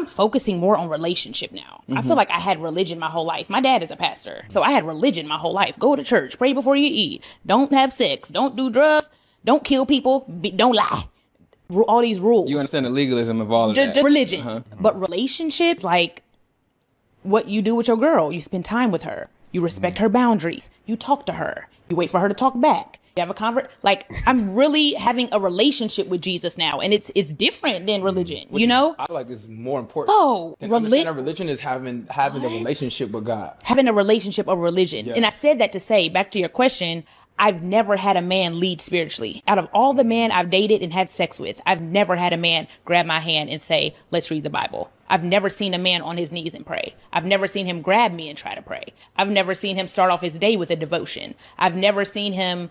I'm focusing more on relationship now. I feel like I had religion my whole life. My dad is a pastor, so I had religion my whole life. Go to church, pray before you eat, don't have sex, don't do drugs, don't kill people, don't lie. All these rules. You understand the legalism of all of that. Just religion. But relationships, like what you do with your girl, you spend time with her, you respect her boundaries, you talk to her, you wait for her to talk back. You have a like I'm really having a relationship with Jesus now, and it's different than religion. Which you know, I like is more important. Oh, religion is having a relationship with God, having a relationship of religion. Yeah. And I said that to say, back to your question, I've never had a man lead spiritually. Out of all the men I've dated and had sex with, I've never had a man grab my hand and say, let's read the Bible. I've never seen a man on his knees and pray. I've never seen him grab me and try to pray. I've never seen him start off his day with a devotion. I've never seen him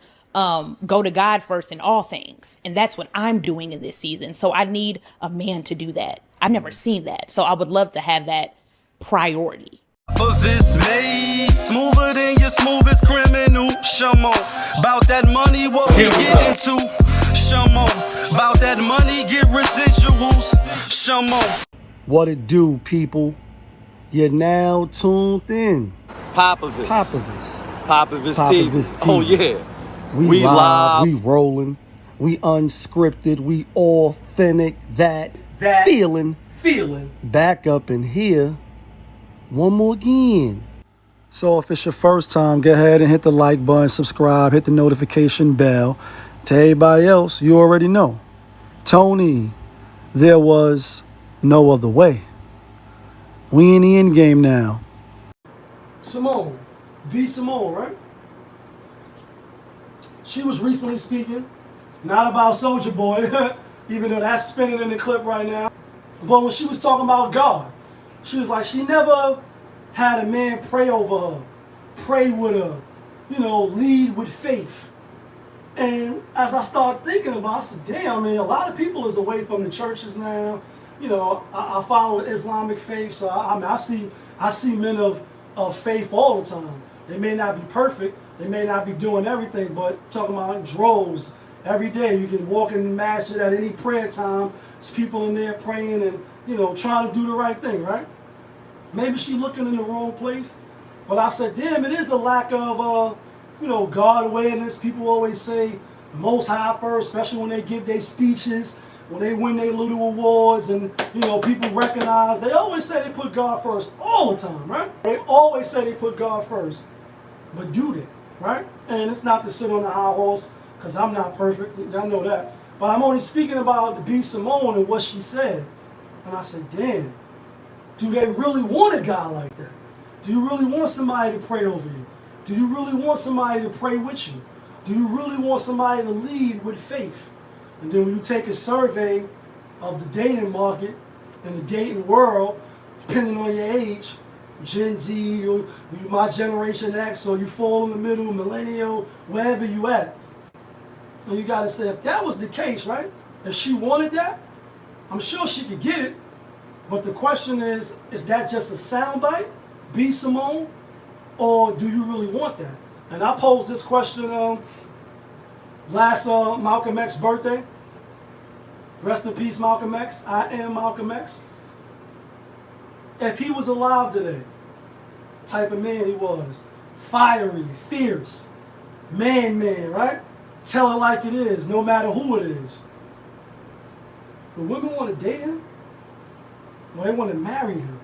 go to God first in all things. And that's what I'm doing in this season. So I need a man to do that. I've never seen that. So I would love to have that priority. For this made smoother than your smoothest criminal. Shamo, about that money, what we get into. Shamo, about that money, get residuals. Shamo. What it do, people? You're now tuned in. Popovich. Popovich TV. TV. Oh yeah. We live, we rolling, we unscripted, we authentic, that feeling back up in here one more again. So if it's your first time, go ahead and hit the like button, subscribe, hit the notification bell. To everybody else, you already know. Tony, there was no other way. We in the end game now. Simone, B Simone, right? She was recently speaking, not about Soulja BoY, even though that's spinning in the clip right now. But when she was talking about God, she was like, she never had a man pray over her, pray with her, lead with faith. And as I started thinking about it, I said, damn, man, a lot of people is away from the churches now. I follow the Islamic faith, so I see men of faith all the time. They may not be perfect, they may not be doing everything, but talking about droves every day. You can walk in the masjid at any prayer time. There's people in there praying and, trying to do the right thing, right? Maybe she's looking in the wrong place. But I said, damn, it is a lack of, God awareness. People always say the Most High first, especially when they give their speeches, when they win their little awards and, people recognize. They always say they put God first all the time, right? They always say they put God first. But do they? Right? And it's not to sit on the high horse, because I'm not perfect. Y'all know that. But I'm only speaking about the B Simone and what she said. And I said, damn, do they really want a guy like that? Do you really want somebody to pray over you? Do you really want somebody to pray with you? Do you really want somebody to lead with faith? And then when you take a survey of the dating market and the dating world, depending on your age, Gen Z, you my Generation X, or you fall in the middle, millennial, wherever you at. And you gotta say, if that was the case, right? If she wanted that, I'm sure she could get it. But the question is that just a soundbite, B Simone, or do you really want that? And I posed this question last Malcolm X birthday. Rest in peace, Malcolm X. I am Malcolm X. If he was alive today, type of man he was, fiery, fierce, man, right? Tell it like it is, no matter who it is. But women want to date him? Well, they want to marry him.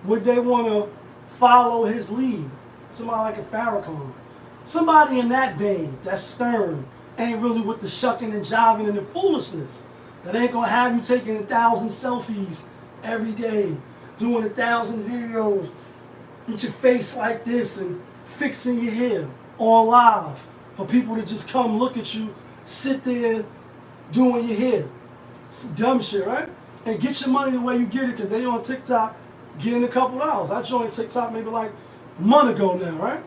Would they want to follow his lead? Somebody like a Farrakhan. Somebody in that vein, that's stern, ain't really with the shucking and jiving and the foolishness. That ain't going to have you taking 1,000 selfies every day, doing 1,000 videos with your face like this and fixing your hair on live for people to just come look at you, sit there doing your hair. Some dumb shit, right? And get your money the way you get it, because they on TikTok getting a couple hours. I joined TikTok maybe like a month ago now, right?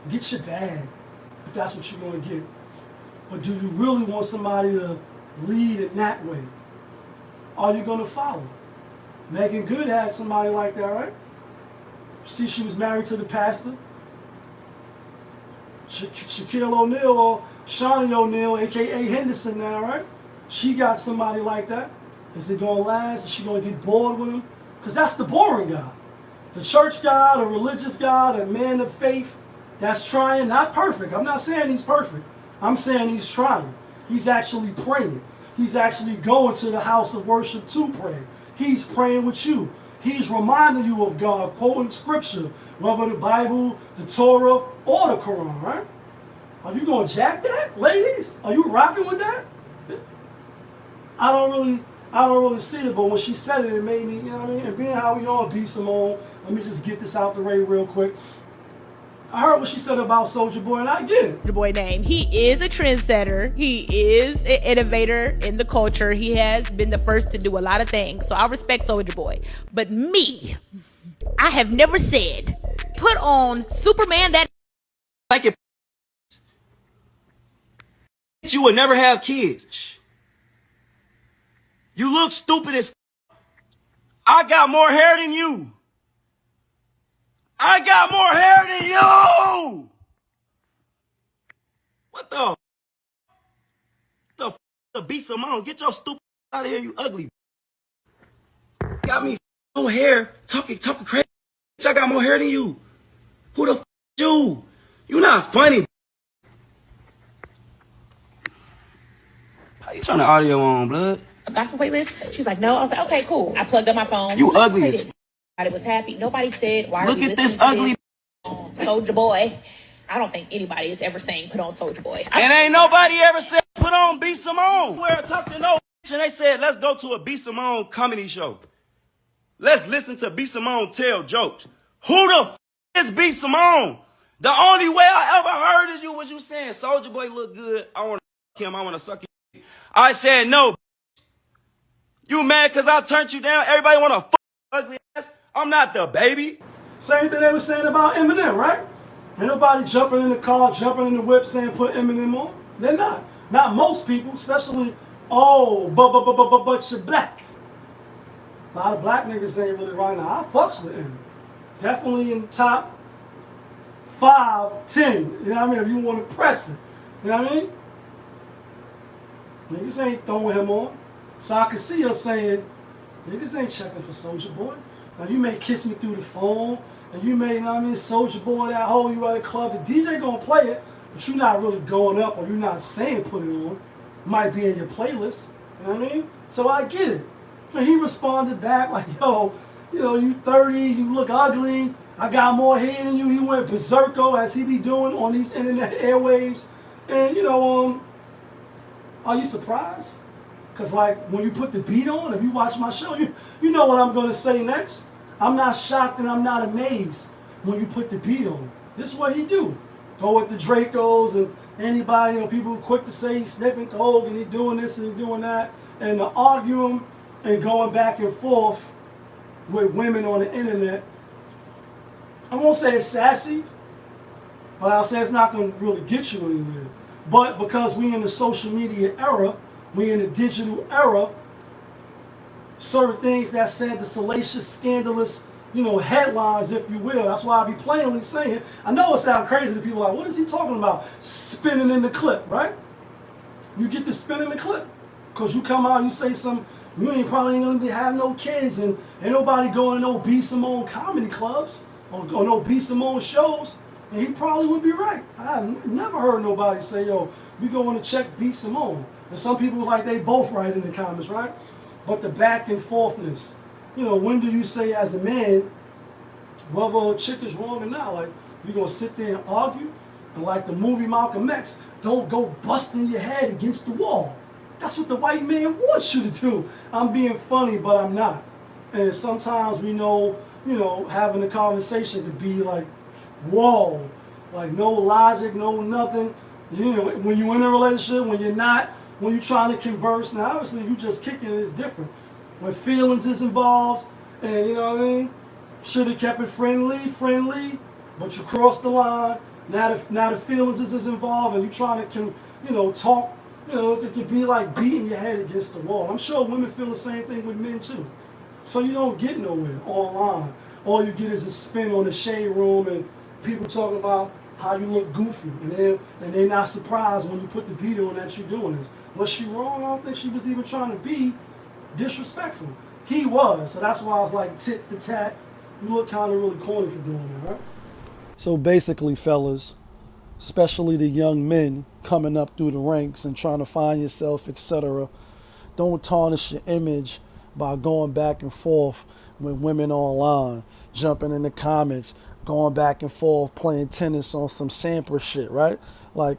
Get your bag if that's what you're going to get. But do you really want somebody to lead in that way? Are you going to follow? Megan Good had somebody like that, right? See, she was married to the pastor. Shaquille O'Neal, or Shawnee O'Neal, a.k.a. Henderson now, right? She got somebody like that. Is it going to last? Is she going to get bored with him? Because that's the boring guy. The church guy, the religious guy, the man of faith that's trying, not perfect. I'm not saying he's perfect. I'm saying he's trying. He's actually praying. He's actually going to the house of worship to pray. He's praying with you. He's reminding you of God, quoting scripture, whether the Bible, the Torah, or the Quran, right? Are you going to jack that, ladies? Are you rocking with that? I don't really see it, but when she said it, it made me, you know what I mean? And being how we on B Simone, let me just get this out the way real quick. I heard what she said about Soulja Boy, and I get it. Soulja Boy name. He is a trendsetter. He is an innovator in the culture. He has been the first to do a lot of things. So I respect Soulja Boy. But me, I have never said, put on Superman that Like it. You would never have kids. You look stupid as I got more hair than you. I got more hair than you. What the B Simone? Get your stupid out of here, you ugly. Got me no hair, talking crazy. I got more hair than you. Who the you? You not funny. How you turn the audio on, blood? gospel playlist. She's like, no. I was like, okay, cool. I plugged up my phone. You ugly as Everybody was happy. Nobody said, why are look we at this listening ugly. to Soulja Boy? I don't think anybody is ever saying put on Soulja Boy. And ain't nobody ever said put on B Simone. Where I talked to no and they said let's go to a B Simone comedy show. Let's listen to B Simone tell jokes. Who the is B Simone? The only way I ever heard is you was you saying Soulja Boy look good. I want to him. I want to suck him. I said no. You mad because I turned you down? Everybody want to fuck ugly ass. I'm not the baby. Same thing they were saying about Eminem, right? Ain't nobody jumping in the car, jumping in the whip saying put Eminem on. They're not. Not most people, especially, but you're black. A lot of black niggas ain't really right now. I fucks with him. Definitely in the top 5, 10. You know what I mean? If you want to press it. You know what I mean? Niggas ain't throwing him on. So I can see her saying, niggas ain't checking for Soulja Boy. Now you may kiss me through the phone, and you may, you know what I mean, Soulja Boy, that whole you at a club. The DJ gonna play it, but you're not really going up, or you're not saying put it on. Might be in your playlist. You know what I mean? So I get it. And he responded back like, yo, you know, you 30, you look ugly. I got more hair than you. He went berserko as he be doing on these internet airwaves. And, you know, are you surprised? Because, like, when you put the beat on, if you watch my show, you know what I'm going to say next. I'm not shocked and I'm not amazed when you put the beat on. This is what he do. Go with the Dracos and anybody, you know, people quick to say he's sniffing coke and he doing this and he doing that. And to argue him and going back and forth with women on the internet, I won't say it's sassy, but I'll say it's not going to really get you anywhere. But because we in the social media era, we in the digital era, certain things that said the salacious, scandalous, you know, headlines, if you will. That's why I be plainly saying, I know it sounds crazy to people like, what is he talking about? Spinning in the clip, right? You get to spin in the clip. Because you come out, you say something, you ain't probably going to have no kids, and ain't nobody going to no B Simone comedy clubs or no B Simone shows. And he probably would be right. I've never heard nobody say, yo, we going to check B Simone. And some people like they both right in the comments, right? But the back and forthness. You know, when do you say as a man, whether a chick is wrong or not? Like, you going to sit there and argue? And like the movie Malcolm X, don't go busting your head against the wall. That's what the white man wants you to do. I'm being funny, but I'm not. And sometimes we know, you know, having a conversation could be like, whoa, like no logic, no nothing. You know, when you're in a relationship, when you're not, when you're trying to converse, now obviously you just kicking it is different. When feelings is involved, and you know what I mean, should have kept it friendly, but you crossed the line. Now the feelings is involved, and you trying to, you know, talk. You know, it could be like beating your head against the wall. I'm sure women feel the same thing with men too. So you don't get nowhere online. All you get is a spin on the shade room and people talking about how you look goofy, and they're not surprised when you put the beat on that you're doing this. Was she wrong? I don't think she was even trying to be disrespectful. He was, so that's why I was like tit for tat. You look kind of really corny for doing that, right? So basically, fellas, especially the young men coming up through the ranks and trying to find yourself, etc., don't tarnish your image by going back and forth with women online, jumping in the comments, going back and forth, playing tennis on some Sampras shit, right? Like,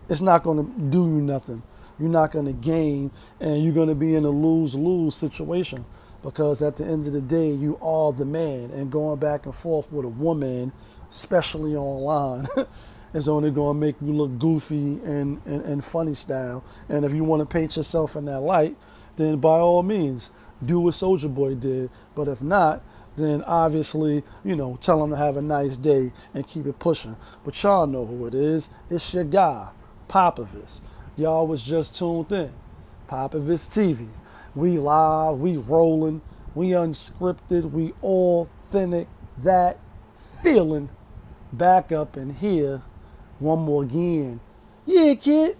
it's not going to do you nothing. You're not going to gain, and you're going to be in a lose-lose situation, because at the end of the day, you are the man, and going back and forth with a woman, especially online, is only going to make you look goofy and funny style. And if you want to paint yourself in that light, then by all means, do what Soulja Boy did. But if not, then obviously, tell him to have a nice day and keep it pushing. But y'all know who it is. It's your guy, Popovich. Y'all was just tuned in. Popovich TV. We live, we rolling, we unscripted, we authentic, that feeling. Back up in here one more again. Yeah, kid.